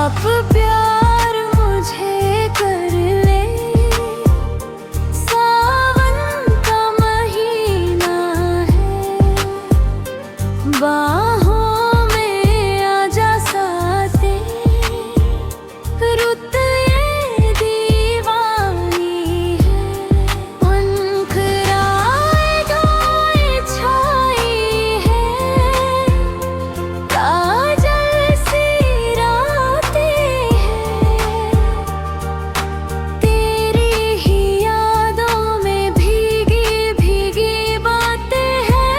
आप प्यार मुझे कर ले, सावन का महीना है, बाहों में आजा साथे, रुत ये दीवानी है। मुनखराए गाए छाई है, काजल सी रातें हैं, तेरी ही यादों में भीगी भीगी बातें हैं।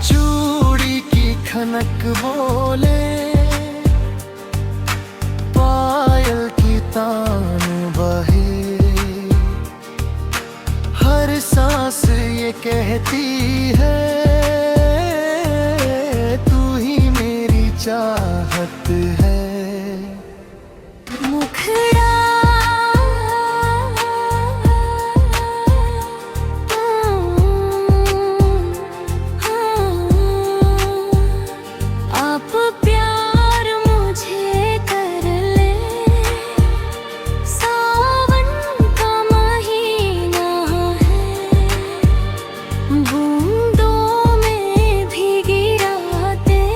चूड़ी की खनक बोले, पायल की तान बहे, हर सांस ये कहती है तू ही मेरी चाहत है। मुखड़ा आप प्यार मुझे कर ले, सावन का महीना है, बूंदों में भीगी रातें,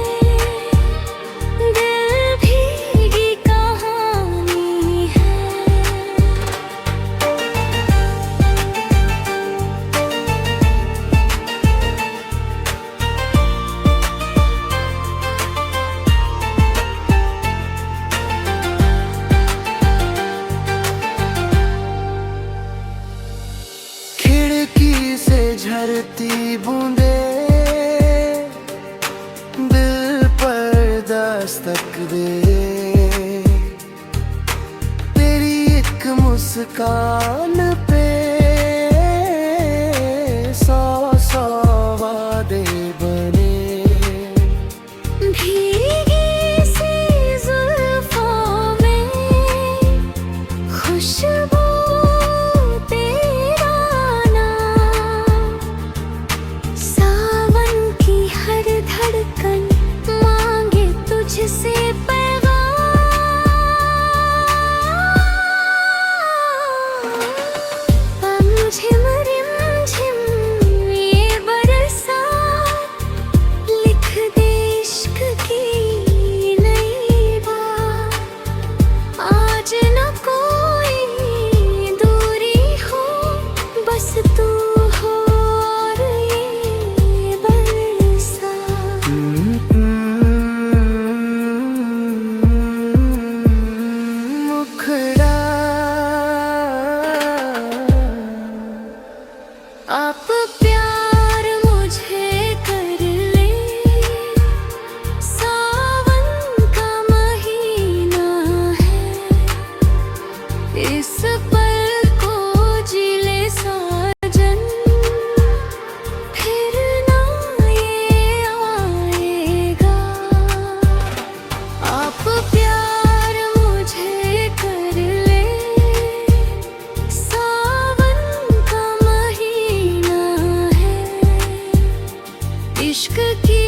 दिल भीगी कहानी है। खिड़की से झरती बूंदे दिल पर दस्तक दे, तेरी एक मुस्कान पे सौ सौ वादे बने। भीगी सी जुल्फों में खुशबू तेरा नाम, सावन की हर धड़कन मांगे तुझसे पैगाम। रिमझिम रिमझिम ये बरसात, लिख दे इश्क की नई बात, आज न कोई दूरी हो, बस तू हो और ये बरसात। मुखड़ा आप प्यार मुझे कर ले, सावन का महीना है, इस पल को जी ले साजन, फिर ना ये आएगा। आप प्यार मुझे कर ले, सावन का महीना है, इश्क की